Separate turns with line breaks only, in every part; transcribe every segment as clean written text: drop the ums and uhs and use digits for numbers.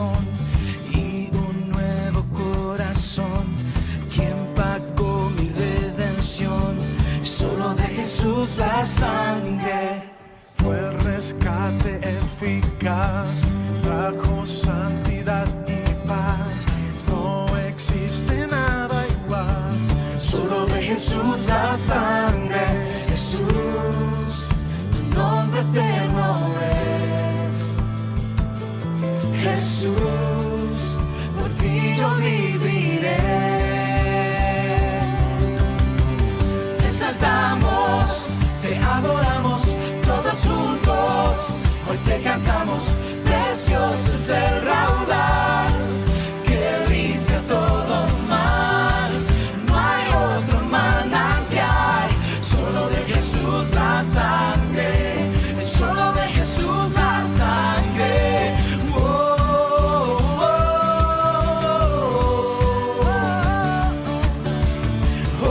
razón y un nuevo corazón. ¿Quién pagó mi redención? Solo de Jesús la sangre.
Fue el rescate eficaz, trajo santidad y paz. No existe nada igual.
Solo de Jesús la sangre. Jesús, tu nombre eterno es. Jesús, por ti yo viviré. Te exaltamos, te adoramos, todos juntos. Hoy te cantamos, precioso es el raudal que limpia todo mal. No hay otro manantial, solo de Jesús la sangre. Solo de Jesús la sangre. Oh, oh, oh, oh,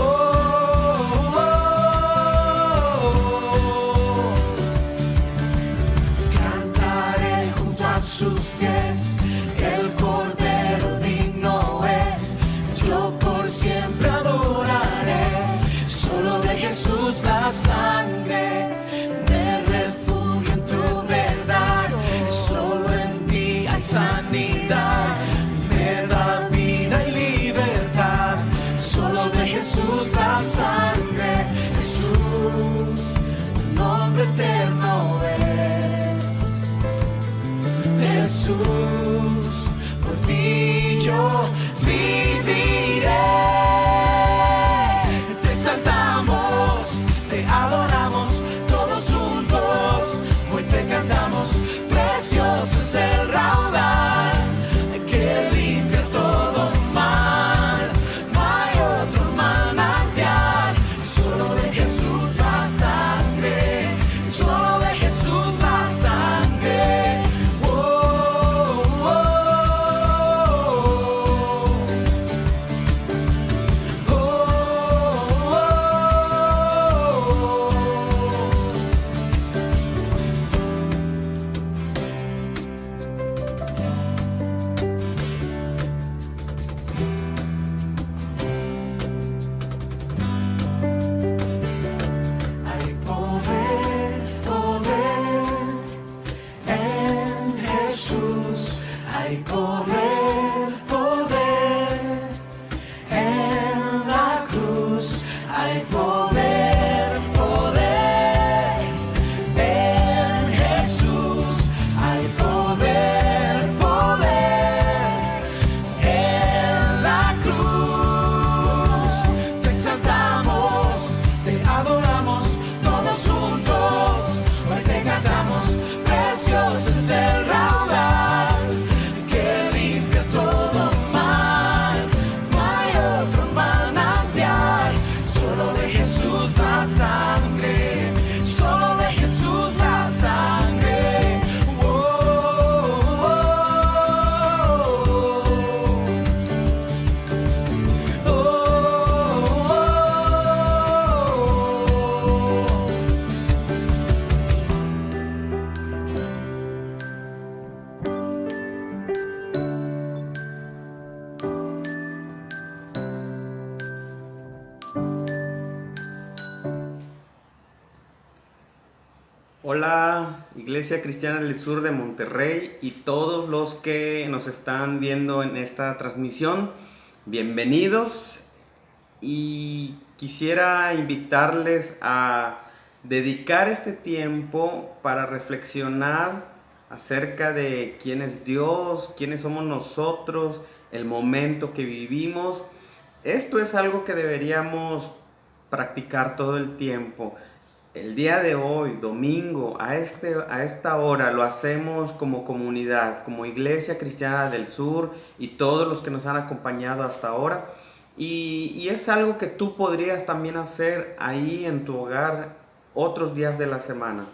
oh. Cantaré junto a sus pies, el Cordero digno es. Yo por siempre adoraré, solo de Jesús la sangre. Me refugio en tu verdad, solo en ti hay sanidad. Me da vida y libertad, solo de Jesús la sangre. Jesús, tu nombre eterno es. Jesús, por ti yo viviré. Te exaltamos, te adoramos, todos juntos. Hoy te cantamos, precioso es el raudal que limpia todo mal. No hay otro manantial, solo de Jesús la sangre. Solo de Jesús la sangre. Oh, oh, oh, oh, hay poder, poder en Jesús. Hay poder, poder en la cruz. Hay poder, poder en Jesús. Hay poder, poder en la cruz. Te exaltamos, te adoramos, todos juntos. Hoy te cantamos, precioso es el raudal que limpia todo mal. No hay otro manantial, solo de Jesús la sangre. Solo de Jesús la sangre. Oh, oh, oh, oh, oh.
Hola, Iglesia Cristiana del Sur de Monterrey y todos los que nos están viendo en esta transmisión, bienvenidos. Y quisiera invitarles a dedicar este tiempo para reflexionar acerca de quién es Dios, quiénes somos nosotros, el momento que vivimos. Esto es algo que deberíamos practicar todo el tiempo. El día de hoy, domingo, a esta hora, lo hacemos como comunidad, como Iglesia Cristiana del Sur y todos los que nos han acompañado hasta ahora. Y es algo que tú podrías también hacer ahí en tu hogar otros días de la semana.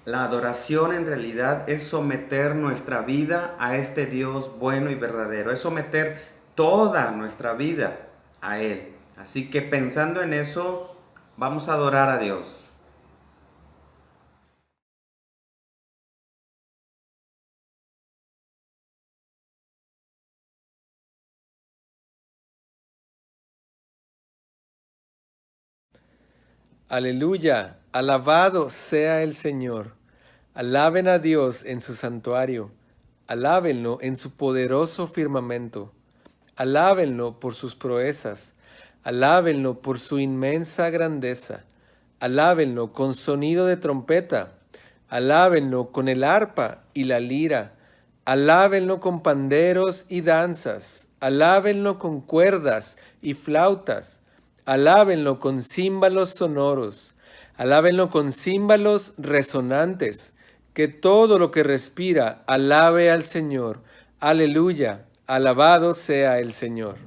La adoración en realidad es someter nuestra vida a este Dios bueno y verdadero. Es someter toda nuestra vida a Él. Así que pensando en eso, vamos a adorar a Dios.
Aleluya, alabado sea el Señor. Alaben a Dios en su santuario, alábenlo en su poderoso firmamento, alábenlo por sus proezas, alábenlo por su inmensa grandeza, alábenlo con sonido de trompeta, alábenlo con el arpa y la lira, alábenlo con panderos y danzas, alábenlo con cuerdas y flautas, alábenlo con címbalos sonoros, alábenlo con címbalos resonantes, que todo lo que respira alabe al Señor. Aleluya, alabado sea el Señor.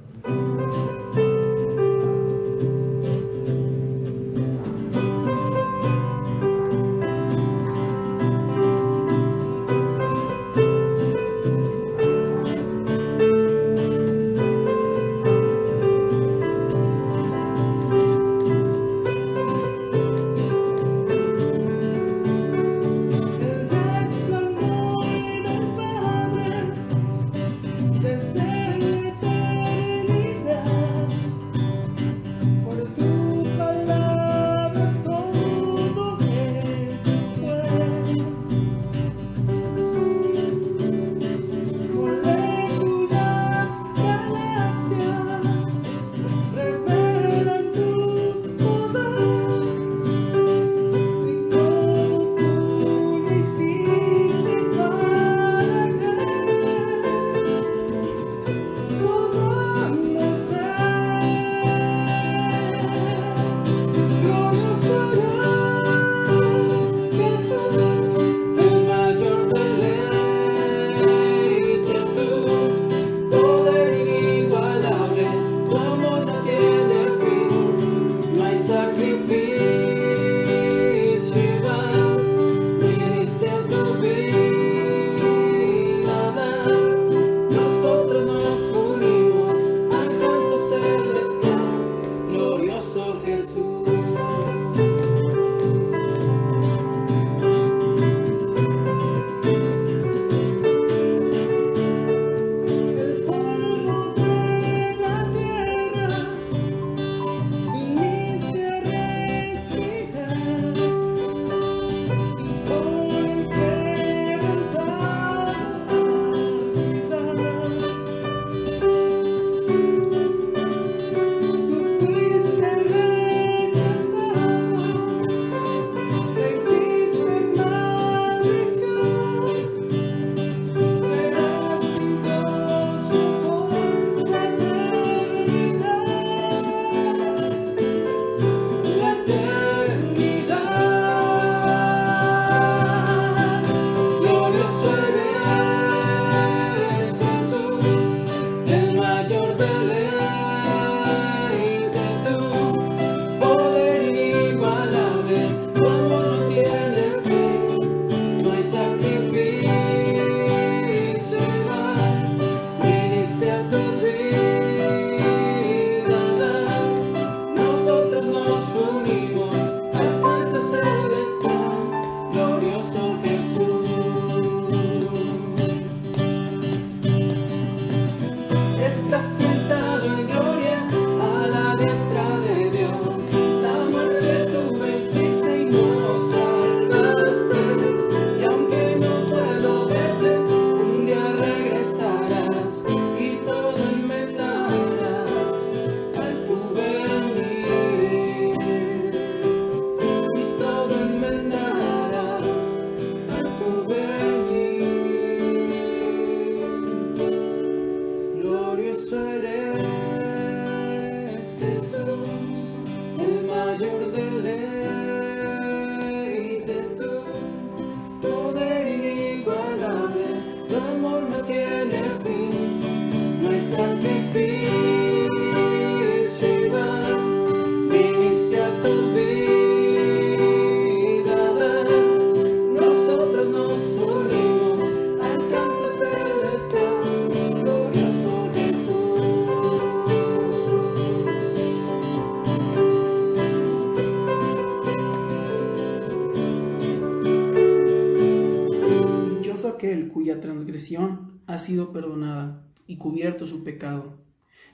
Aquel cuya transgresión ha sido perdonada y cubierto su pecado.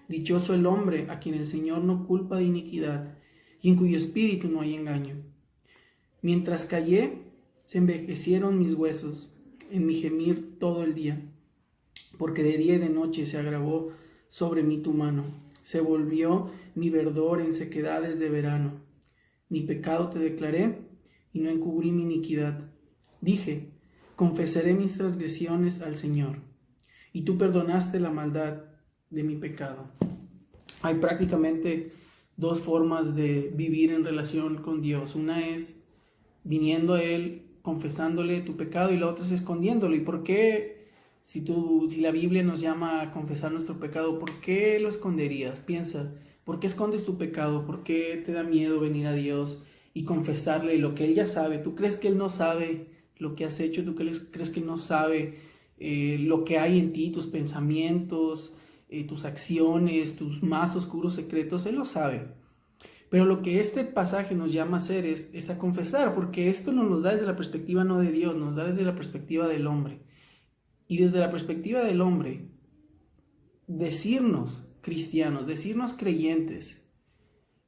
Dichoso el hombre a quien el Señor no culpa de iniquidad y en cuyo espíritu no hay engaño. Mientras callé, se envejecieron mis huesos en mi gemir todo el día, porque de día y de noche se agravó sobre mí tu mano, se volvió mi verdor en sequedades de verano. Mi pecado te declaré y no encubrí mi iniquidad. Dije, confesaré mis transgresiones al Señor, y tú perdonaste la maldad de mi pecado. Hay prácticamente dos formas de vivir en relación con Dios. Una es viniendo a Él, confesándole tu pecado, y la otra es escondiéndolo. ¿Y por qué, si la Biblia nos llama a confesar nuestro pecado, por qué lo esconderías? Piensa, ¿por qué escondes tu pecado? ¿Por qué te da miedo venir a Dios y confesarle lo que Él ya sabe? ¿Tú crees que Él no sabe lo que has hecho? ¿Tú crees que Él no sabe lo que hay en ti, tus pensamientos, tus acciones, tus más oscuros secretos? Él lo sabe. Pero lo que este pasaje nos llama a hacer es a confesar, porque esto no nos da desde la perspectiva no de Dios, nos da desde la perspectiva del hombre. Y desde la perspectiva del hombre, decirnos cristianos, decirnos creyentes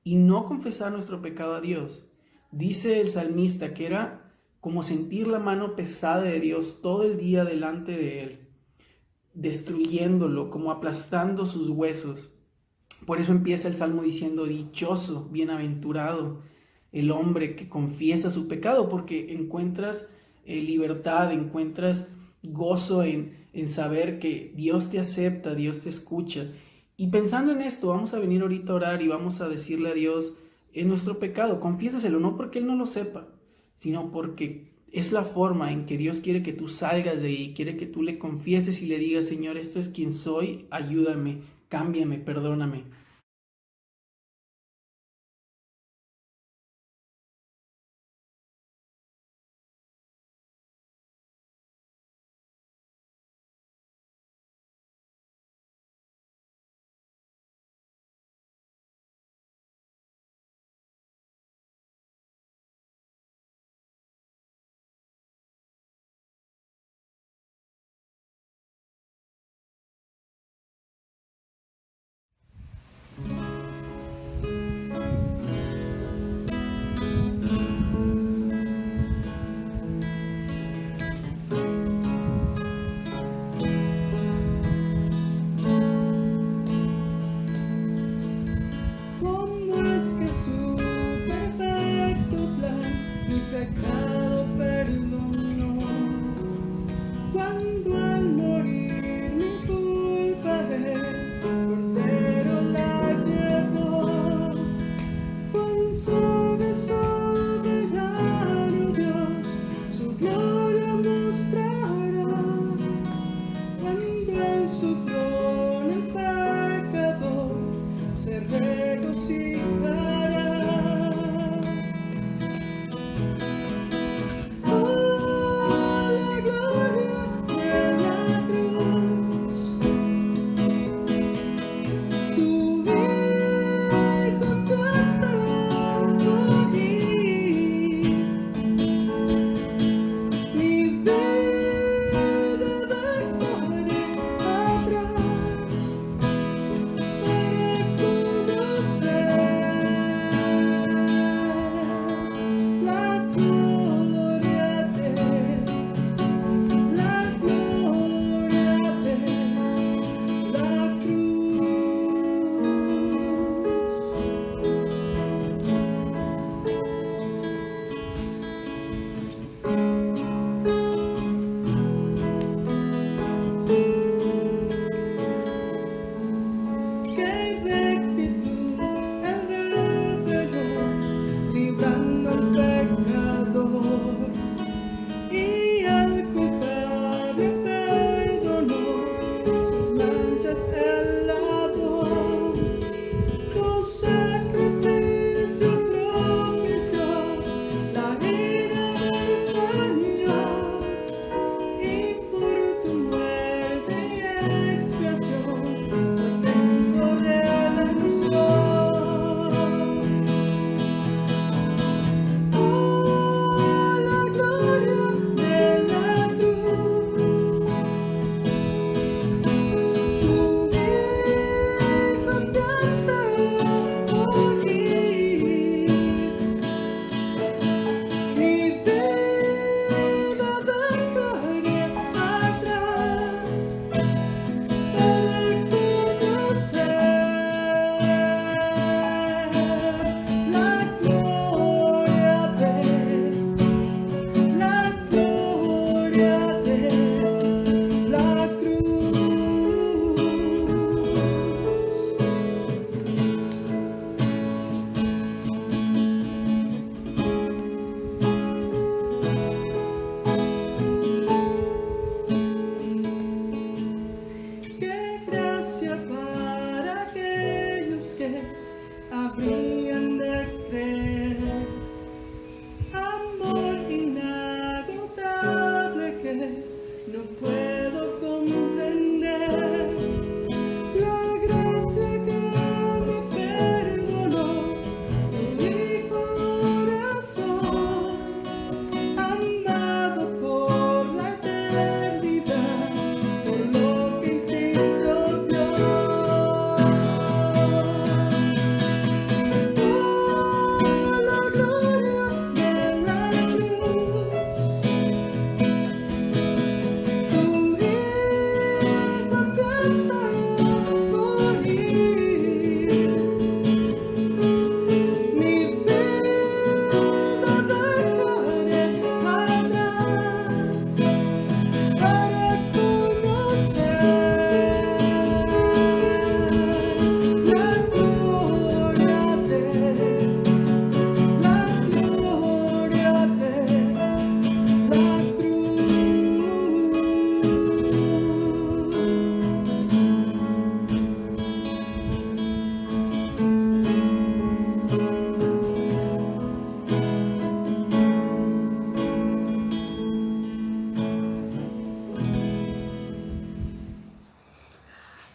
y no confesar nuestro pecado a Dios, dice el salmista que era como sentir la mano pesada de Dios todo el día delante de Él, destruyéndolo, como aplastando sus huesos. Por eso empieza el Salmo diciendo, dichoso, bienaventurado el hombre que confiesa su pecado, porque encuentras libertad, encuentras gozo en saber que Dios te acepta, Dios te escucha. Y pensando en esto, vamos a venir ahorita a orar y vamos a decirle a Dios en nuestro pecado, confiésaselo, no porque Él no lo sepa, sino porque es la forma en que Dios quiere que tú salgas de ahí, quiere que tú le confieses y le digas, Señor, esto es quien soy, ayúdame, cámbiame, perdóname.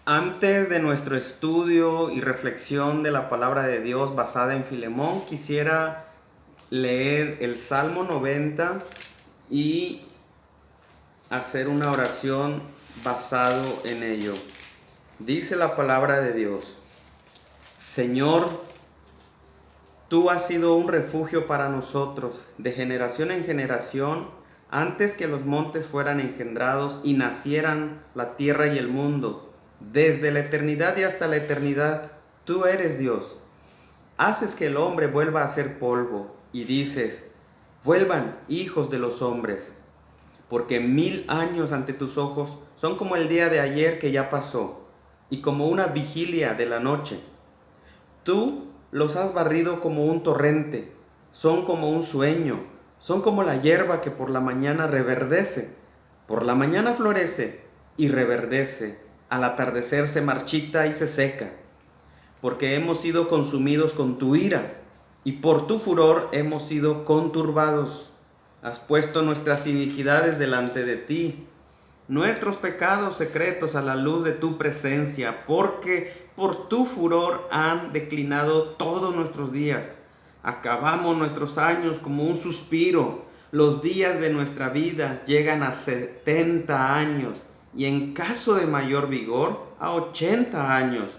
Antes de nuestro estudio y reflexión de la palabra de Dios basada en Filemón, quisiera leer el Salmo 90 y hacer una oración basado en ello. Dice la palabra de Dios: Señor, tú has sido un refugio para nosotros, de generación en generación, antes que los montes fueran engendrados y nacieran la tierra y el mundo. Desde la eternidad y hasta la eternidad, tú eres Dios. Haces que el hombre vuelva a ser polvo, y dices: vuelvan, hijos de los hombres, porque 1000 años ante tus ojos son como el día de ayer que ya pasó, y como una vigilia de la noche. Tú los has barrido como un torrente, son como un sueño, son como la hierba que por la mañana reverdece, por la mañana florece y reverdece, al atardecer se marchita y se seca, porque hemos sido consumidos con tu ira, y por tu furor hemos sido conturbados. Has puesto nuestras iniquidades delante de ti, nuestros pecados secretos a la luz de tu presencia, porque por tu furor han declinado todos nuestros días. Acabamos nuestros años como un suspiro. Los días de nuestra vida llegan a 70 años y en caso de mayor vigor a 80 años.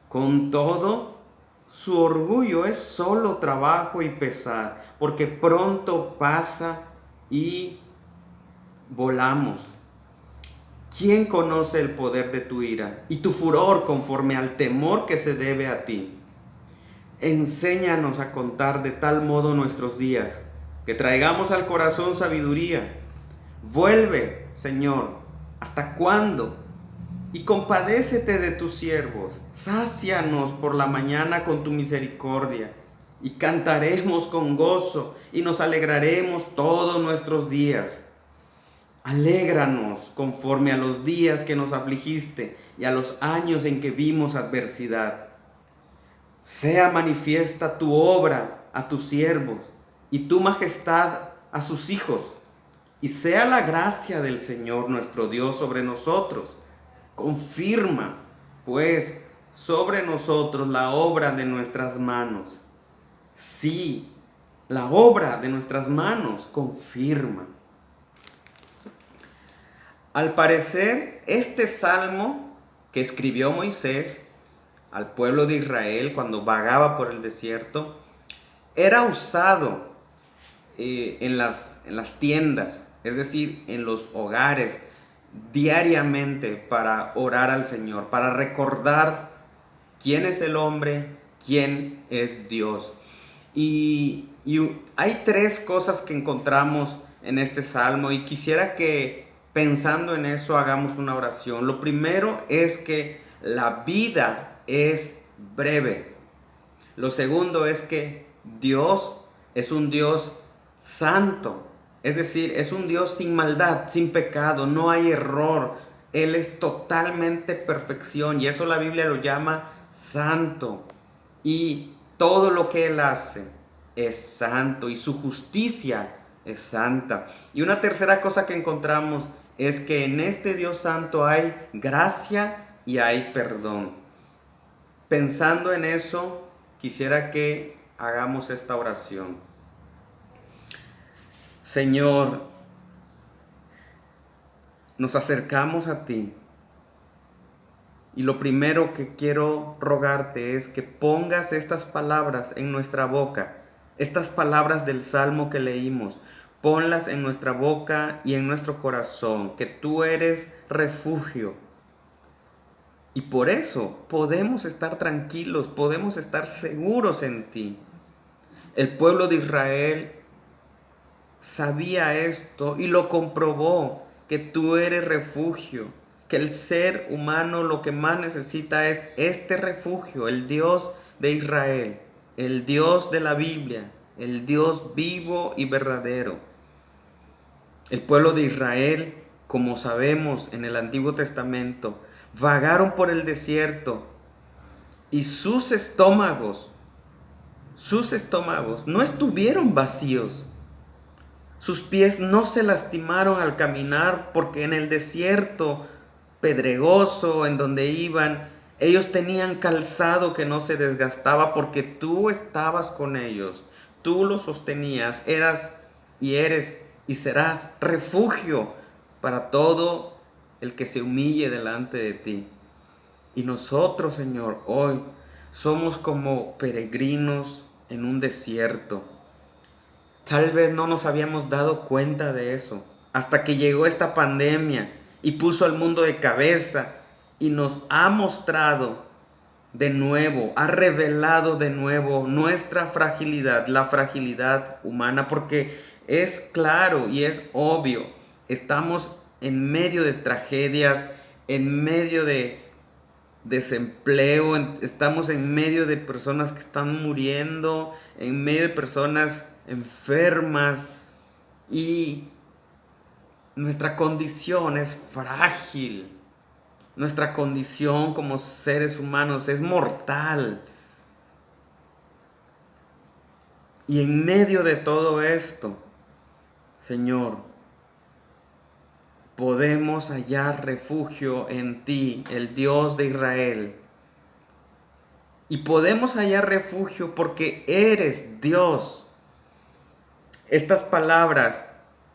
Con todo, su orgullo es solo trabajo y pesar, porque pronto pasa y volamos. ¿Quién conoce el poder de tu ira y tu furor conforme al temor que se debe a ti? Enséñanos a contar de tal modo nuestros días, que traigamos al corazón sabiduría. Vuelve, Señor, ¿hasta cuándo? Y compadécete de tus siervos. Sácianos por la mañana con tu misericordia, y cantaremos con gozo, y nos alegraremos todos nuestros días. Alégranos conforme a los días que nos afligiste y a los años en que vimos adversidad. Sea manifiesta tu obra a tus siervos y tu majestad a sus hijos, y sea la gracia del Señor nuestro Dios sobre nosotros. Confirma, pues, sobre nosotros la obra de nuestras manos. Sí, la obra de nuestras manos confirma. Al parecer, este salmo que escribió Moisés al pueblo de Israel cuando vagaba por el desierto, era usado en las tiendas, es decir, en los hogares, diariamente para orar al Señor, para recordar quién es el hombre, quién es Dios. Y hay 3 cosas que encontramos en este salmo, y quisiera que, pensando en eso, hagamos una oración. Lo primero es que la vida es breve. Lo segundo es que Dios es un Dios santo, es decir, es un Dios sin maldad, sin pecado, no hay error. Él es totalmente perfección, y eso la Biblia lo llama santo. Y todo lo que Él hace es santo, y su justicia es santa. Y una tercera cosa que encontramos es que en este Dios santo hay gracia y hay perdón. Pensando en eso, quisiera que hagamos esta oración. Señor, nos acercamos a ti, y lo primero que quiero rogarte es que pongas estas palabras en nuestra boca, estas palabras del Salmo que leímos. Ponlas en nuestra boca y en nuestro corazón, que tú eres refugio. Y por eso podemos estar tranquilos, podemos estar seguros en ti. El pueblo de Israel sabía esto y lo comprobó, que tú eres refugio, que el ser humano lo que más necesita es este refugio, el Dios de Israel, el Dios de la Biblia, el Dios vivo y verdadero. El pueblo de Israel, como sabemos en el Antiguo Testamento, vagaron por el desierto, y sus estómagos no estuvieron vacíos. Sus pies no se lastimaron al caminar, porque en el desierto pedregoso en donde iban, ellos tenían calzado que no se desgastaba porque tú estabas con ellos, tú los sostenías, eras y eres y serás refugio para todo el que se humille delante de ti. Y nosotros, Señor, hoy somos como peregrinos en un desierto. Tal vez no nos habíamos dado cuenta de eso hasta que llegó esta pandemia y puso al mundo de cabeza y nos ha mostrado de nuevo, ha revelado de nuevo nuestra fragilidad, la fragilidad humana, porque es claro y es obvio, estamos en medio de tragedias, en medio de desempleo, estamos en medio de personas que están muriendo, en medio de personas enfermas y nuestra condición es frágil. Nuestra condición como seres humanos es mortal. Y en medio de todo esto, Señor, podemos hallar refugio en ti, el Dios de Israel. Y podemos hallar refugio porque eres Dios. Estas palabras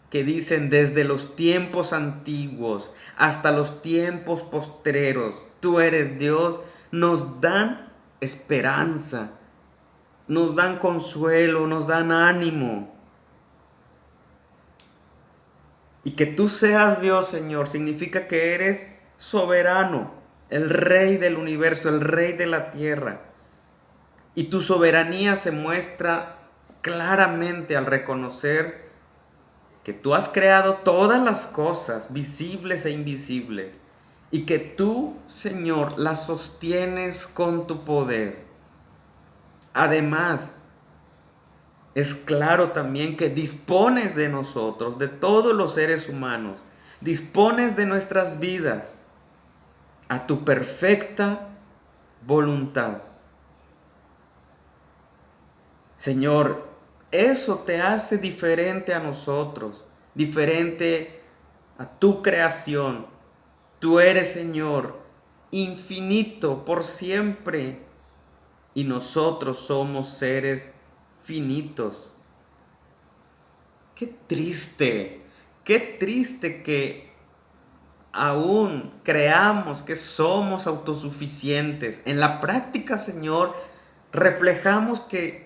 que dicen desde los tiempos antiguos hasta los tiempos postreros, tú eres Dios, nos dan esperanza, nos dan consuelo, nos dan ánimo. Y que tú seas Dios, Señor, significa que eres soberano, el Rey del universo, el Rey de la tierra. Y tu soberanía se muestra claramente al reconocer que tú has creado todas las cosas, visibles e invisibles, y que tú, Señor, las sostienes con tu poder. Además, es claro también que dispones de nosotros, de todos los seres humanos, dispones de nuestras vidas a tu perfecta voluntad. Señor, eso te hace diferente a nosotros, diferente a tu creación. Tú eres, Señor, infinito por siempre y nosotros somos seres finitos. Qué triste que aún creamos que somos autosuficientes. En la práctica, Señor, reflejamos que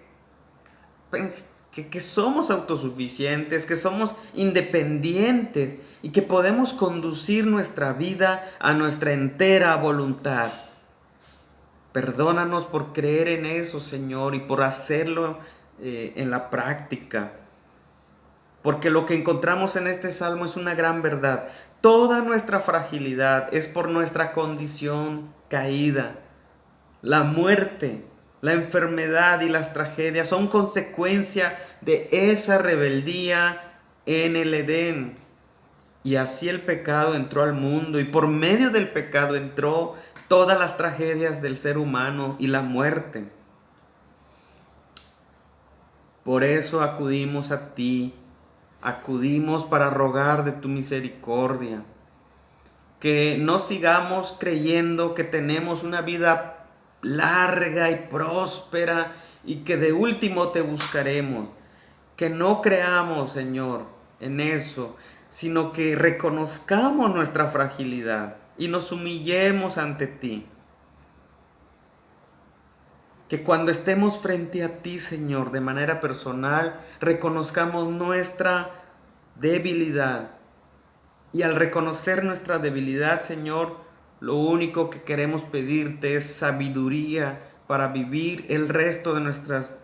somos autosuficientes, que somos independientes y que podemos conducir nuestra vida a nuestra entera voluntad. Perdónanos por creer en eso, Señor, y por hacerlo en la práctica. Porque lo que encontramos en este salmo es una gran verdad. Toda nuestra fragilidad es por nuestra condición caída. La muerte, la enfermedad y las tragedias son consecuencia de esa rebeldía en el Edén. Y así el pecado entró al mundo y por medio del pecado entró todas las tragedias del ser humano y la muerte. Por eso acudimos a ti, acudimos para rogar de tu misericordia. Que no sigamos creyendo que tenemos una vida larga y próspera y que de último te buscaremos. Que no creamos, Señor, en eso, sino que reconozcamos nuestra fragilidad y nos humillemos ante ti. Que cuando estemos frente a ti, Señor, de manera personal, reconozcamos nuestra debilidad. Y al reconocer nuestra debilidad, Señor, lo único que queremos pedirte es sabiduría para vivir el resto de nuestros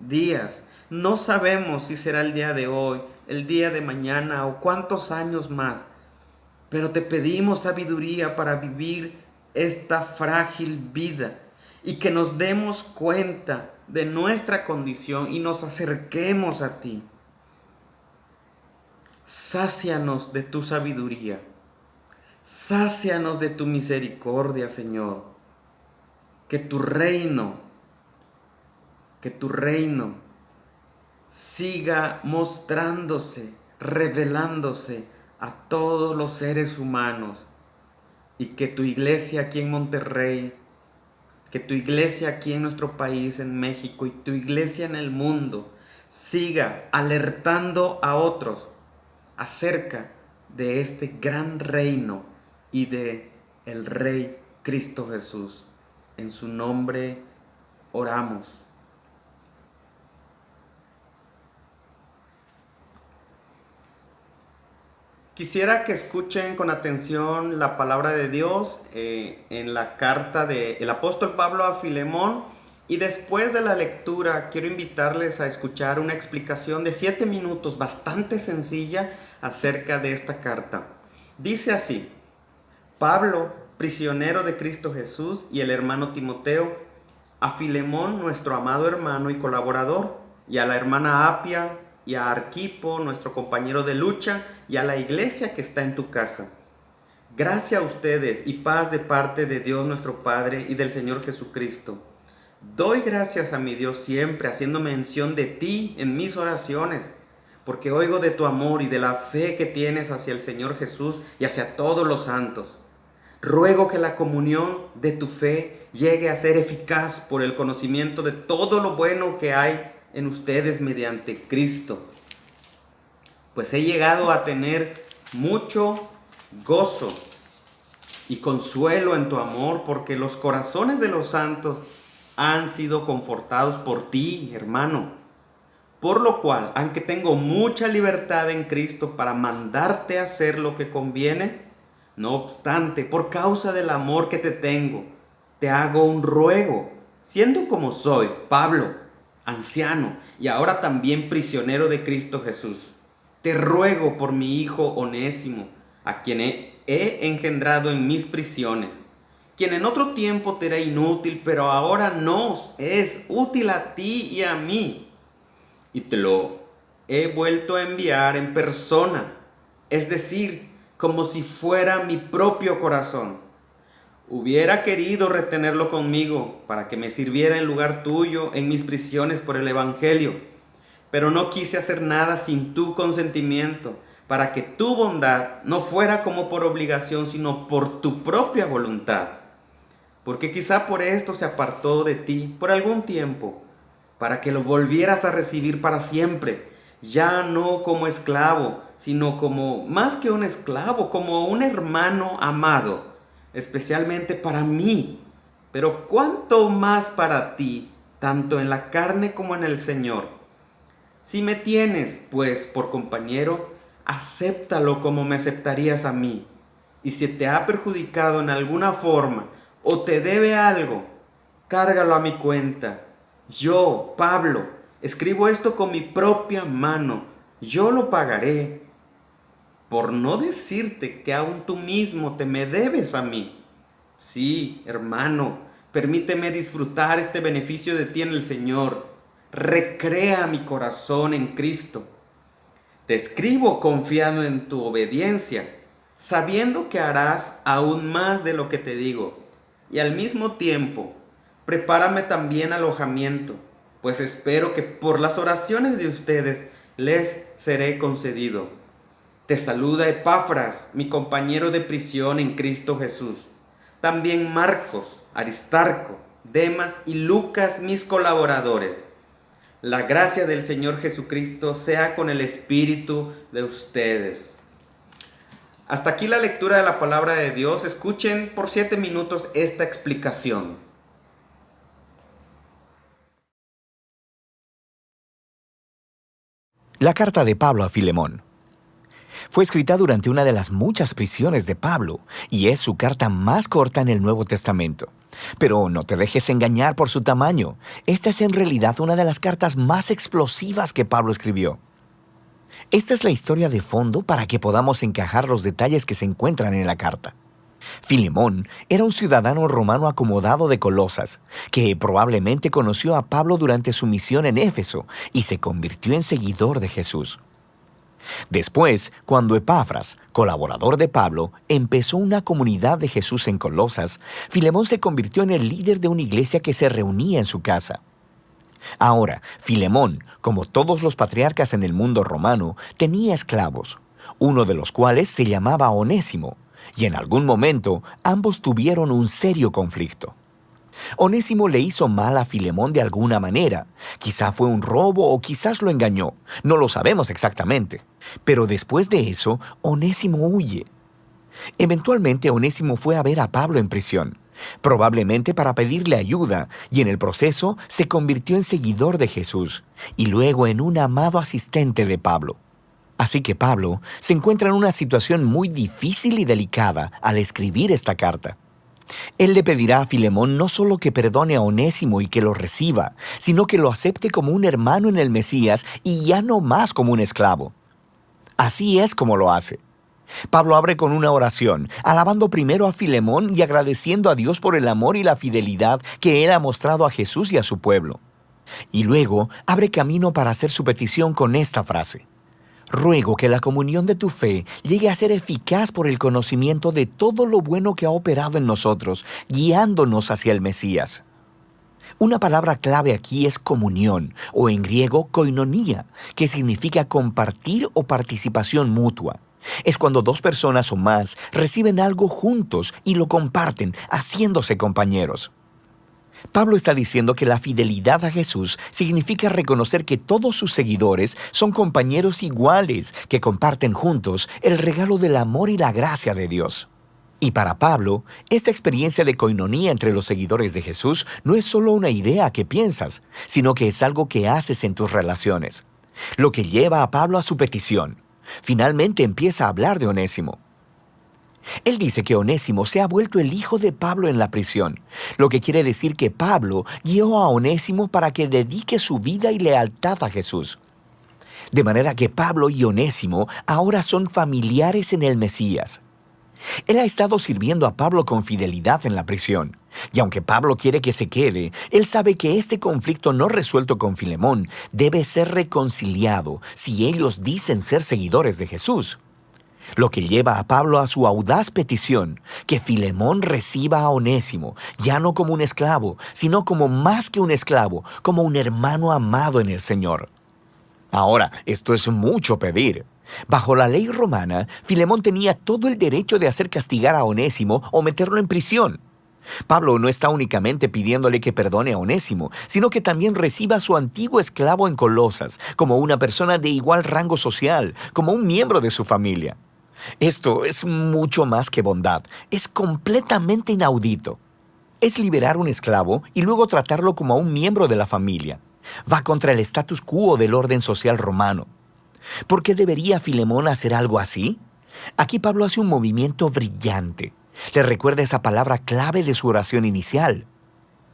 días. No sabemos si será el día de hoy, el día de mañana o cuántos años más, pero te pedimos sabiduría para vivir esta frágil vida y que nos demos cuenta de nuestra condición y nos acerquemos a ti. Sácianos de tu sabiduría. Sácianos de tu misericordia, Señor. Que tu reino siga mostrándose, revelándose a todos los seres humanos. y que tu iglesia aquí en Monterrey, que tu iglesia aquí en nuestro país, en México, y tu iglesia en el mundo siga alertando a otros acerca de este gran reino y de el Rey Cristo Jesús. En su nombre oramos. Quisiera que escuchen con atención la palabra de Dios en la carta del apóstol Pablo a Filemón, y después de la lectura quiero invitarles a escuchar una explicación de 7 minutos bastante sencilla acerca de esta carta. Dice así: Pablo, prisionero de Cristo Jesús, y el hermano Timoteo, a Filemón, nuestro amado hermano y colaborador, y a la hermana Apia, y a Arquipo, nuestro compañero de lucha, y a la iglesia que está en tu casa. Gracia a ustedes y paz de parte de Dios nuestro Padre y del Señor Jesucristo. Doy gracias a mi Dios siempre, haciendo mención de ti en mis oraciones, porque oigo de tu amor y de la fe que tienes hacia el Señor Jesús y hacia todos los santos. Ruego que la comunión de tu fe llegue a ser eficaz por el conocimiento de todo lo bueno que hay en ustedes mediante Cristo. Pues he llegado a tener mucho gozo y consuelo en tu amor, porque los corazones de los santos han sido confortados por ti, hermano. Por lo cual, aunque tengo mucha libertad en Cristo para mandarte a hacer lo que conviene, no obstante, por causa del amor que te tengo, te hago un ruego, siendo como soy, Pablo, anciano y ahora también prisionero de Cristo Jesús. Te ruego por mi hijo Onésimo, a quien he engendrado en mis prisiones, quien en otro tiempo te era inútil, pero ahora nos es útil a ti y a mí. Y te lo he vuelto a enviar en persona, es decir, como si fuera mi propio corazón. Hubiera querido retenerlo conmigo para que me sirviera en lugar tuyo en mis prisiones por el Evangelio, pero no quise hacer nada sin tu consentimiento, para que tu bondad no fuera como por obligación, sino por tu propia voluntad. Porque quizá por esto se apartó de ti por algún tiempo, para que lo volvieras a recibir para siempre, ya no como esclavo, sino como más que un esclavo, como un hermano amado, especialmente para mí, pero cuánto más para ti, tanto en la carne como en el Señor. Si me tienes, pues, por compañero, acéptalo como me aceptarías a mí. Y si te ha perjudicado en alguna forma o te debe algo, cárgalo a mi cuenta. Yo, Pablo, escribo esto con mi propia mano. Yo lo pagaré. Por no decirte que aún tú mismo te me debes a mí. Sí, hermano, permíteme disfrutar este beneficio de ti en el Señor. Recrea mi corazón en Cristo. Te escribo confiando en tu obediencia, sabiendo que harás aún más de lo que te digo. Y al mismo tiempo, prepárame también alojamiento, pues espero que por las oraciones de ustedes les seré concedido. Te saluda Epafras, mi compañero de prisión en Cristo Jesús. También Marcos, Aristarco, Demas y Lucas, mis colaboradores. La gracia del Señor Jesucristo sea con el espíritu de ustedes. Hasta aquí la lectura de la palabra de Dios. Escuchen por 7 minutos esta explicación.
La carta de Pablo a Filemón. Fue escrita durante una de las muchas prisiones de Pablo y es su carta más corta en el Nuevo Testamento. Pero no te dejes engañar por su tamaño. Esta es en realidad una de las cartas más explosivas que Pablo escribió. Esta es la historia de fondo para que podamos encajar los detalles que se encuentran en la carta. Filemón era un ciudadano romano acomodado de Colosas, que probablemente conoció a Pablo durante su misión en Éfeso y se convirtió en seguidor de Jesús. Después, cuando Epafras, colaborador de Pablo, empezó una comunidad de Jesús en Colosas, Filemón se convirtió en el líder de una iglesia que se reunía en su casa. Ahora, Filemón, como todos los patriarcas en el mundo romano, tenía esclavos, uno de los cuales se llamaba Onésimo, y en algún momento ambos tuvieron un serio conflicto. Onésimo le hizo mal a Filemón de alguna manera. Quizá fue un robo o quizás lo engañó. No lo sabemos exactamente. Pero después de eso, Onésimo huye. Eventualmente, Onésimo fue a ver a Pablo en prisión, probablemente para pedirle ayuda, y en el proceso se convirtió en seguidor de Jesús y luego en un amado asistente de Pablo. Así que Pablo se encuentra en una situación muy difícil y delicada al escribir esta carta. Él le pedirá a Filemón no solo que perdone a Onésimo y que lo reciba, sino que lo acepte como un hermano en el Mesías y ya no más como un esclavo. Así es como lo hace. Pablo abre con una oración, alabando primero a Filemón y agradeciendo a Dios por el amor y la fidelidad que él ha mostrado a Jesús y a su pueblo. Y luego abre camino para hacer su petición con esta frase: ruego que la comunión de tu fe llegue a ser eficaz por el conocimiento de todo lo bueno que ha operado en nosotros, guiándonos hacia el Mesías. Una palabra clave aquí es comunión, o en griego koinonía, que significa compartir o participación mutua. Es cuando dos personas o más reciben algo juntos y lo comparten, haciéndose compañeros. Pablo está diciendo que la fidelidad a Jesús significa reconocer que todos sus seguidores son compañeros iguales que comparten juntos el regalo del amor y la gracia de Dios. Y para Pablo, esta experiencia de coinonía entre los seguidores de Jesús no es solo una idea que piensas, sino que es algo que haces en tus relaciones. Lo que lleva a Pablo a su petición. Finalmente empieza a hablar de Onésimo. Él dice que Onésimo se ha vuelto el hijo de Pablo en la prisión, lo que quiere decir que Pablo guió a Onésimo para que dedique su vida y lealtad a Jesús. De manera que Pablo y Onésimo ahora son familiares en el Mesías. Él ha estado sirviendo a Pablo con fidelidad en la prisión, y aunque Pablo quiere que se quede, él sabe que este conflicto no resuelto con Filemón debe ser reconciliado si ellos dicen ser seguidores de Jesús. Lo que lleva a Pablo a su audaz petición, que Filemón reciba a Onésimo, ya no como un esclavo, sino como más que un esclavo, como un hermano amado en el Señor. Ahora, esto es mucho pedir. Bajo la ley romana, Filemón tenía todo el derecho de hacer castigar a Onésimo o meterlo en prisión. Pablo no está únicamente pidiéndole que perdone a Onésimo, sino que también reciba a su antiguo esclavo en Colosas, como una persona de igual rango social, como un miembro de su familia. Esto es mucho más que bondad, es completamente inaudito. Es liberar un esclavo y luego tratarlo como a un miembro de la familia. Va contra el status quo del orden social romano. ¿Por qué debería Filemón hacer algo así? Aquí Pablo hace un movimiento brillante. Le recuerda esa palabra clave de su oración inicial.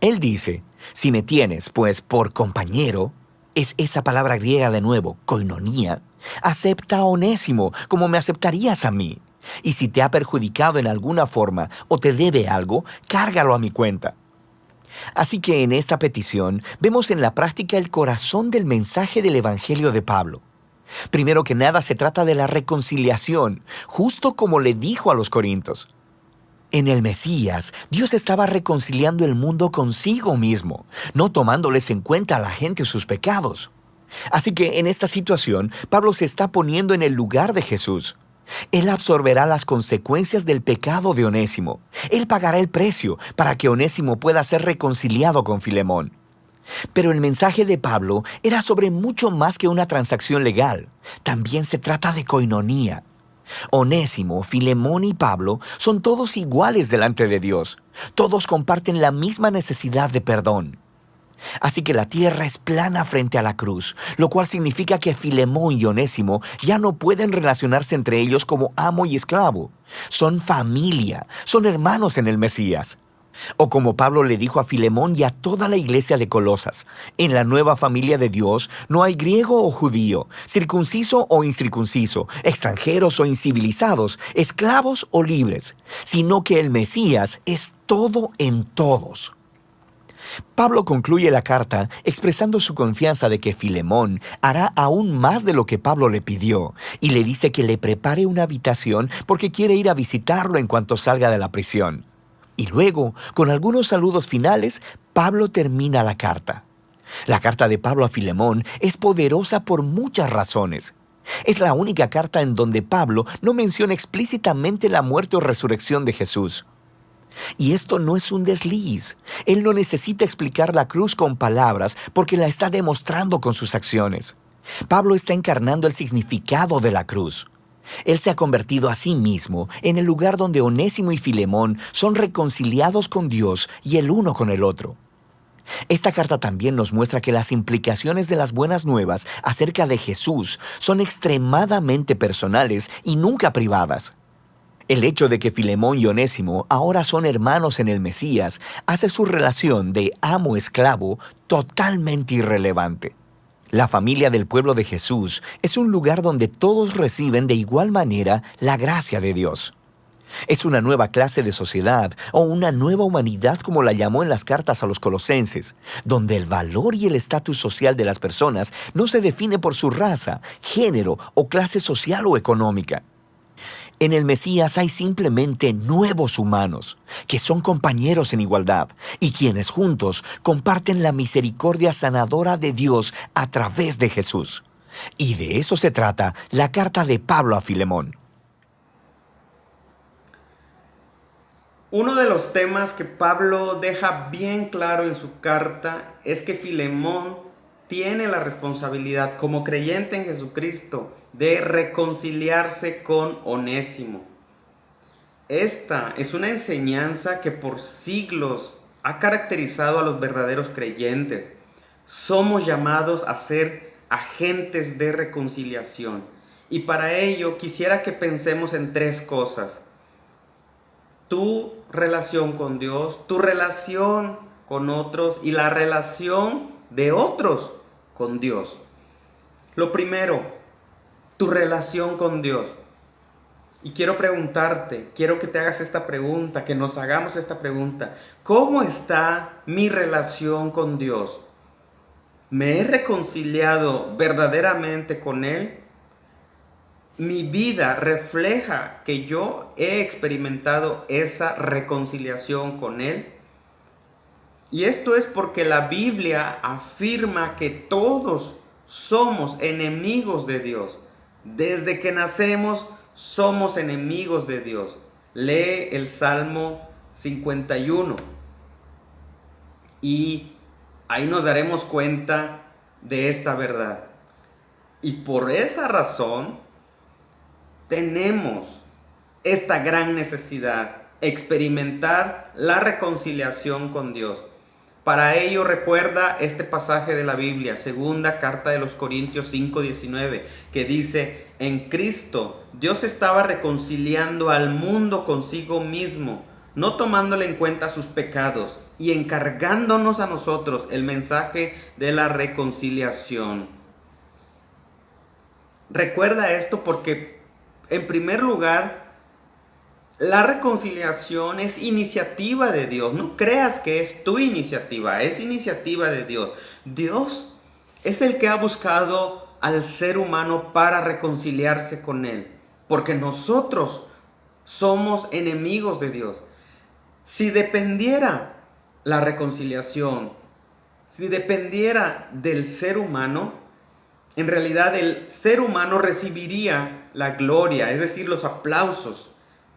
Él dice, si me tienes, pues, por compañero, es esa palabra griega de nuevo, koinonía, acepta a Onésimo como me aceptarías a mí. Y si te ha perjudicado en alguna forma o te debe algo, cárgalo a mi cuenta. Así que en esta petición vemos en la práctica el corazón del mensaje del Evangelio de Pablo. Primero que nada se trata de la reconciliación, justo como le dijo a los corintios. En el Mesías, Dios estaba reconciliando el mundo consigo mismo, no tomándoles en cuenta a la gente sus pecados. Así que en esta situación, Pablo se está poniendo en el lugar de Jesús. Él absorberá las consecuencias del pecado de Onésimo. Él pagará el precio para que Onésimo pueda ser reconciliado con Filemón. Pero el mensaje de Pablo era sobre mucho más que una transacción legal. También se trata de koinonía. Onésimo, Filemón y Pablo son todos iguales delante de Dios. Todos comparten la misma necesidad de perdón. Así que la tierra es plana frente a la cruz, lo cual significa que Filemón y Onésimo ya no pueden relacionarse entre ellos como amo y esclavo. Son familia, son hermanos en el Mesías. O como Pablo le dijo a Filemón y a toda la iglesia de Colosas, en la nueva familia de Dios no hay griego o judío, circunciso o incircunciso, extranjeros o incivilizados, esclavos o libres, sino que el Mesías es todo en todos. Pablo concluye la carta expresando su confianza de que Filemón hará aún más de lo que Pablo le pidió y le dice que le prepare una habitación porque quiere ir a visitarlo en cuanto salga de la prisión. Y luego, con algunos saludos finales, Pablo termina la carta. La carta de Pablo a Filemón es poderosa por muchas razones. Es la única carta en donde Pablo no menciona explícitamente la muerte o resurrección de Jesús. Y esto no es un desliz. Él no necesita explicar la cruz con palabras porque la está demostrando con sus acciones. Pablo está encarnando el significado de la cruz. Él se ha convertido a sí mismo en el lugar donde Onésimo y Filemón son reconciliados con Dios y el uno con el otro. Esta carta también nos muestra que las implicaciones de las buenas nuevas acerca de Jesús son extremadamente personales y nunca privadas. El hecho de que Filemón y Onésimo ahora son hermanos en el Mesías hace su relación de amo-esclavo totalmente irrelevante. La familia del pueblo de Jesús es un lugar donde todos reciben de igual manera la gracia de Dios. Es una nueva clase de sociedad o una nueva humanidad, como la llamó en las cartas a los colosenses, donde el valor y el estatus social de las personas no se define por su raza, género o clase social o económica. En el Mesías hay simplemente nuevos humanos, que son compañeros en igualdad y quienes juntos comparten la misericordia sanadora de Dios a través de Jesús. Y de eso se trata la carta de Pablo a Filemón.
Uno de los temas que Pablo deja bien claro en su carta es que Filemón tiene la responsabilidad como creyente en Jesucristo de reconciliarse con Onésimo. Esta es una enseñanza que por siglos ha caracterizado a los verdaderos creyentes. Somos llamados a ser agentes de reconciliación. Y para ello quisiera que pensemos en tres cosas: tu relación con Dios, tu relación con otros y la relación de otros con Dios. Lo primero, tu relación con Dios. Y quiero preguntarte, quiero que te hagas esta pregunta, que nos hagamos esta pregunta. ¿Cómo está mi relación con Dios? ¿Me he reconciliado verdaderamente con Él? Mi vida refleja que yo he experimentado esa reconciliación con Él. Y esto es porque la Biblia afirma que todos somos enemigos de Dios. Desde que nacemos somos enemigos de Dios. Lee el Salmo 51 y ahí nos daremos cuenta de esta verdad. Y por esa razón tenemos esta gran necesidad, experimentar la reconciliación con Dios. Para ello recuerda este pasaje de la Biblia, segunda carta de los Corintios 5:19, que dice: en Cristo Dios estaba reconciliando al mundo consigo mismo, no tomándole en cuenta sus pecados y encargándonos a nosotros el mensaje de la reconciliación. Recuerda esto porque, en primer lugar, la reconciliación es iniciativa de Dios. No creas que es tu iniciativa, es iniciativa de Dios. Dios es el que ha buscado al ser humano para reconciliarse con Él, porque nosotros somos enemigos de Dios. Si dependiera la reconciliación, si dependiera del ser humano, en realidad el ser humano recibiría la gloria, es decir, los aplausos,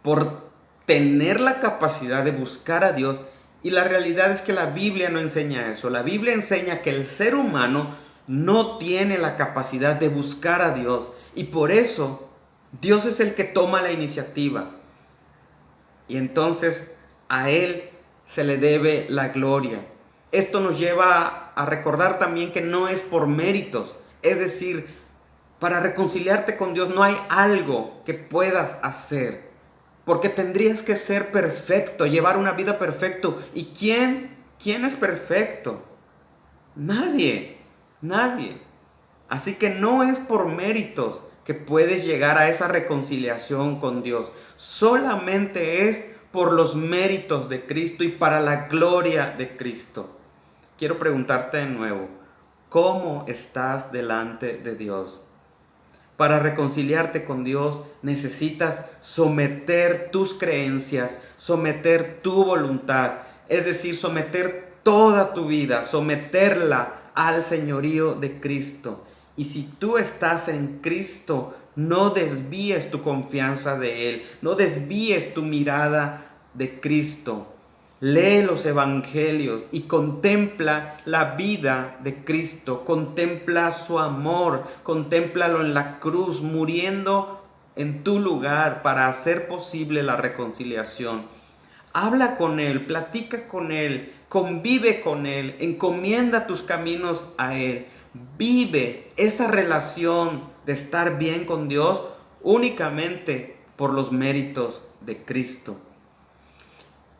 por tener la capacidad de buscar a Dios. Y la realidad es que la Biblia no enseña eso. La Biblia enseña que el ser humano no tiene la capacidad de buscar a Dios. Y por eso Dios es el que toma la iniciativa. Y entonces a Él se le debe la gloria. Esto nos lleva a recordar también que no es por méritos. Es decir, para reconciliarte con Dios no hay algo que puedas hacer, porque tendrías que ser perfecto, llevar una vida perfecta. ¿Y quién es perfecto? Nadie. Así que no es por méritos que puedes llegar a esa reconciliación con Dios. Solamente es por los méritos de Cristo y para la gloria de Cristo. Quiero preguntarte de nuevo, ¿cómo estás delante de Dios? Para reconciliarte con Dios necesitas someter tus creencias, someter tu voluntad, es decir, someter toda tu vida, someterla al señorío de Cristo. Y si tú estás en Cristo, no desvíes tu confianza de Él, no desvíes tu mirada de Cristo. Lee los evangelios y contempla la vida de Cristo, contempla su amor, contémplalo en la cruz, muriendo en tu lugar para hacer posible la reconciliación. Habla con Él, platica con Él, convive con Él, encomienda tus caminos a Él. Vive esa relación de estar bien con Dios únicamente por los méritos de Cristo.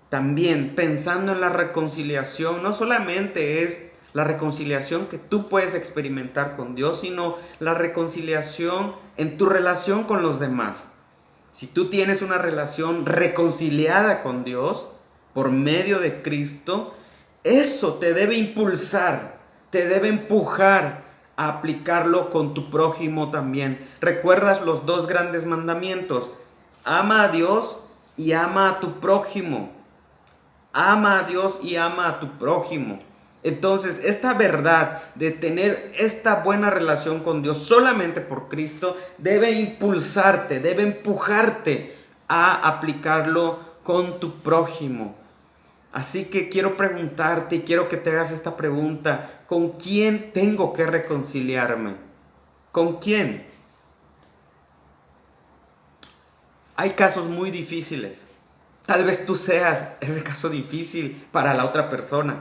También pensando en la reconciliación, no solamente es la reconciliación que tú puedes experimentar con Dios, sino la reconciliación en tu relación con los demás. Si tú tienes una relación reconciliada con Dios por medio de Cristo, eso te debe impulsar, te debe empujar a aplicarlo con tu prójimo también. ¿Recuerdas los dos grandes mandamientos? Ama a Dios y ama a tu prójimo. Ama a Dios y ama a tu prójimo. Entonces, esta verdad de tener esta buena relación con Dios solamente por Cristo debe impulsarte, debe empujarte a aplicarlo con tu prójimo. Así que quiero preguntarte y quiero que te hagas esta pregunta: ¿con quién tengo que reconciliarme? ¿Con quién? Hay casos muy difíciles. Tal vez tú seas ese caso difícil para la otra persona.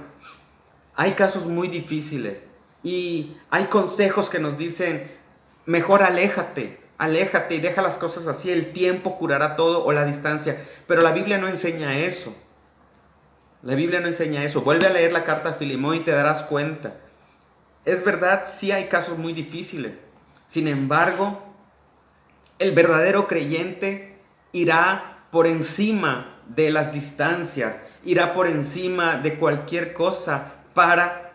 Hay casos muy difíciles y hay consejos que nos dicen: mejor aléjate y deja las cosas así, el tiempo curará todo, o la distancia. Pero la Biblia no enseña eso. La Biblia no enseña eso. Vuelve a leer la carta a Filemón y te darás cuenta. Es verdad, sí hay casos muy difíciles. Sin embargo, el verdadero creyente irá por encima de las distancias, irá por encima de cualquier cosa para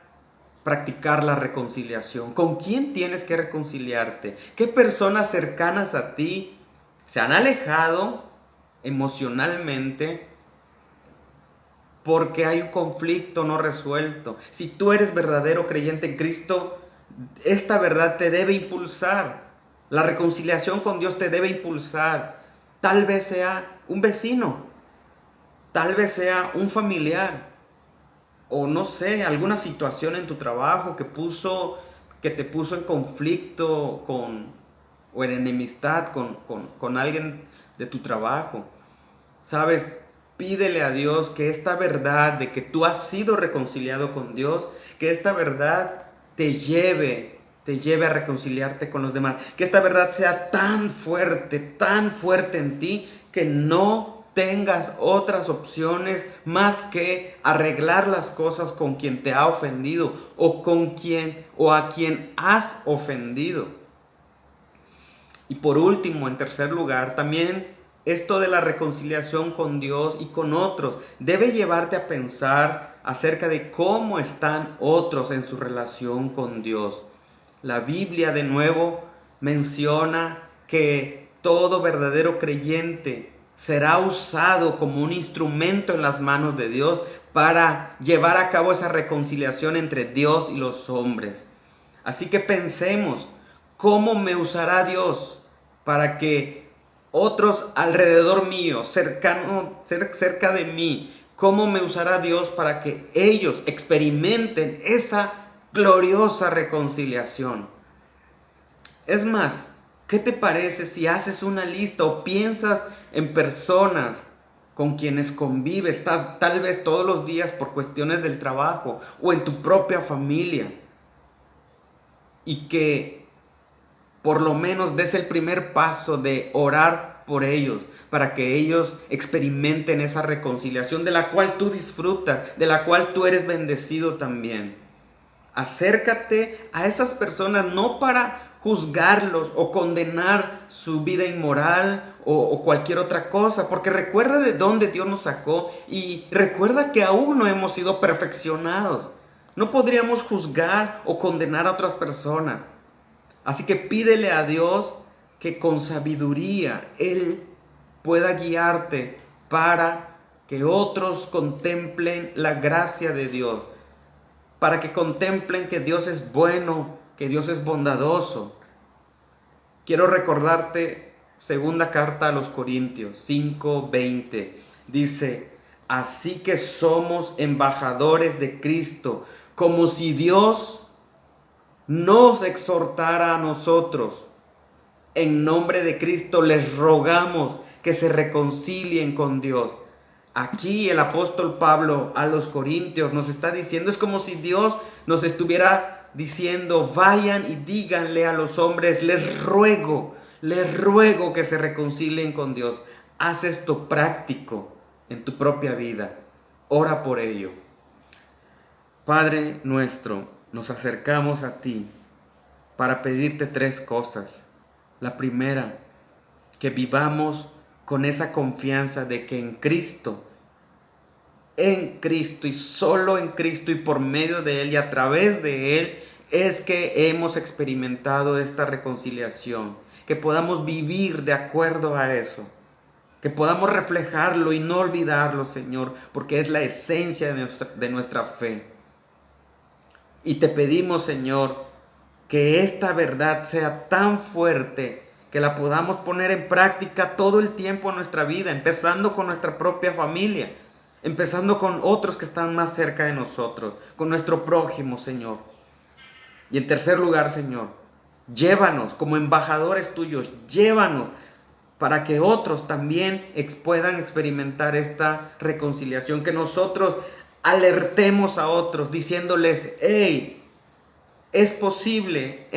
practicar la reconciliación. ¿Con quién tienes que reconciliarte? ¿Qué personas cercanas a ti se han alejado emocionalmente porque hay un conflicto no resuelto? Si tú eres verdadero creyente en Cristo, esta verdad te debe impulsar. La reconciliación con Dios te debe impulsar. Tal vez sea un vecino, tal vez sea un familiar, o no sé, alguna situación en tu trabajo que te puso en conflicto o en enemistad con alguien de tu trabajo. Sabes, pídele a Dios que esta verdad de que tú has sido reconciliado con Dios, que esta verdad te lleve a reconciliarte con los demás. Que esta verdad sea tan fuerte en ti, que no tengas otras opciones más que arreglar las cosas con quien te ha ofendido o a quien has ofendido. Y por último, en tercer lugar, también esto de la reconciliación con Dios y con otros debe llevarte a pensar acerca de cómo están otros en su relación con Dios. La Biblia de nuevo menciona que todo verdadero creyente será usado como un instrumento en las manos de Dios para llevar a cabo esa reconciliación entre Dios y los hombres. Así que pensemos, ¿cómo me usará Dios para que otros alrededor mío, cerca de mí, cómo me usará Dios para que ellos experimenten esa gloriosa reconciliación? Es más, ¿qué te parece si haces una lista o piensas en personas con quienes convives, tal vez todos los días por cuestiones del trabajo o en tu propia familia, y que por lo menos des el primer paso de orar por ellos para que ellos experimenten esa reconciliación de la cual tú disfrutas, de la cual tú eres bendecido también? Acércate a esas personas no para juzgarlos o condenar su vida inmoral o cualquier otra cosa, porque recuerda de dónde Dios nos sacó y recuerda que aún no hemos sido perfeccionados. No podríamos juzgar o condenar a otras personas. Así que pídele a Dios que con sabiduría Él pueda guiarte para que otros contemplen la gracia de Dios, para que contemplen que Dios es bueno, que Dios es bondadoso. Quiero recordarte segunda carta a los Corintios 5:20. Dice, así que somos embajadores de Cristo, como si Dios nos exhortara a nosotros. En nombre de Cristo les rogamos que se reconcilien con Dios. Aquí el apóstol Pablo a los Corintios nos está diciendo, es como si Dios nos estuviera diciendo, vayan y díganle a los hombres, les ruego que se reconcilien con Dios. Haz esto práctico en tu propia vida. Ora por ello. Padre nuestro, nos acercamos a ti para pedirte 3 cosas. La primera, que vivamos con esa confianza de que en Cristo y solo en Cristo y por medio de Él y a través de Él es que hemos experimentado esta reconciliación. Que podamos vivir de acuerdo a eso. Que podamos reflejarlo y no olvidarlo, Señor, porque es la esencia de nuestra fe. Y te pedimos, Señor, que esta verdad sea tan fuerte que la podamos poner en práctica todo el tiempo en nuestra vida, empezando con nuestra propia familia, empezando con otros que están más cerca de nosotros, con nuestro prójimo, Señor. Y en tercer lugar, Señor, llévanos como embajadores tuyos, llévanos para que otros también puedan experimentar esta reconciliación, que nosotros alertemos a otros diciéndoles, hey, es posible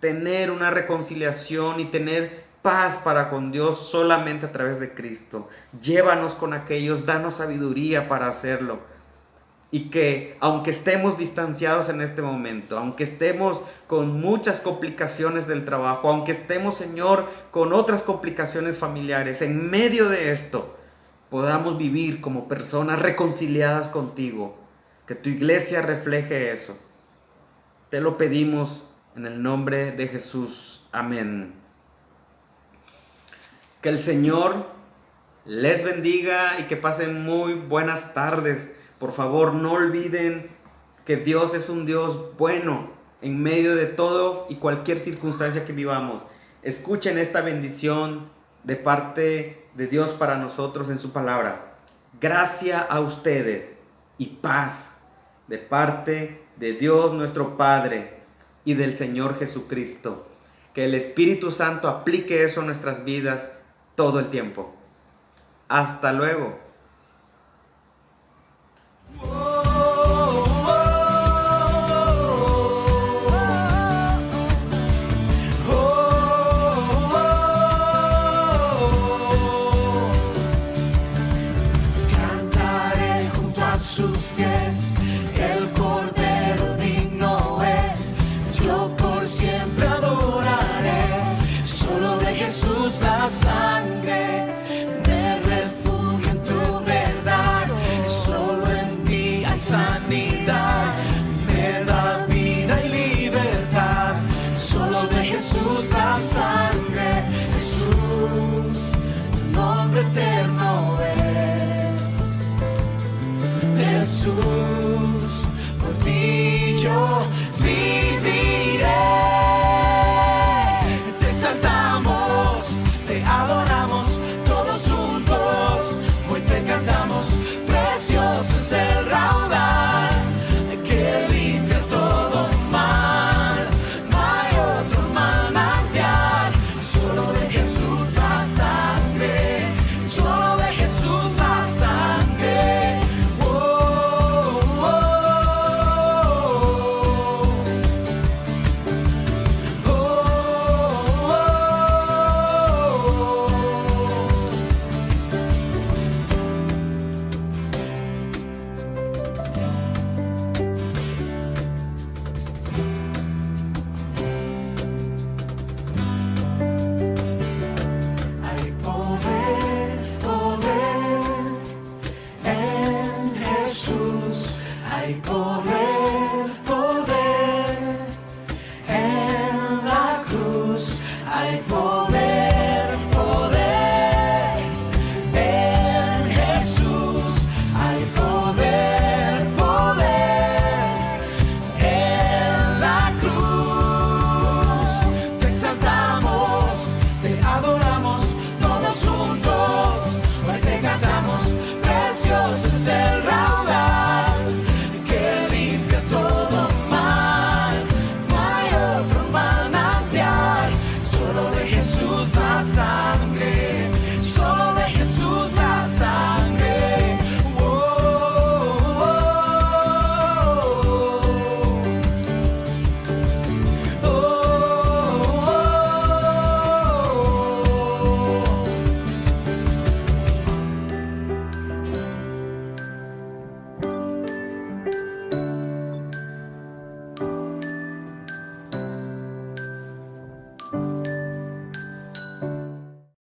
tener una reconciliación y tener paz para con Dios solamente a través de Cristo. Llévanos con aquellos, danos sabiduría para hacerlo. Y que aunque estemos distanciados en este momento, aunque estemos con muchas complicaciones del trabajo, aunque estemos, Señor, con otras complicaciones familiares, en medio de esto, podamos vivir como personas reconciliadas contigo. Que tu iglesia refleje eso. Te lo pedimos en el nombre de Jesús. Amén. Que el Señor les bendiga y que pasen muy buenas tardes. Por favor, no olviden que Dios es un Dios bueno en medio de todo y cualquier circunstancia que vivamos. Escuchen esta bendición de parte de Dios para nosotros en su palabra. Gracia a ustedes y paz de parte de Dios nuestro Padre y del Señor Jesucristo. Que el Espíritu Santo aplique eso en nuestras vidas todo el tiempo. Hasta luego.
Cantaré junto a sus pies, el Cordero digno es. Yo por siempre adoraré, solo de Jesús la sangre. Me refugio en tu verdad, solo en ti hay sanidad. Me da vida y libertad, solo de Jesús la sangre. Jesús, tu nombre eterno es. Jesús, por ti yo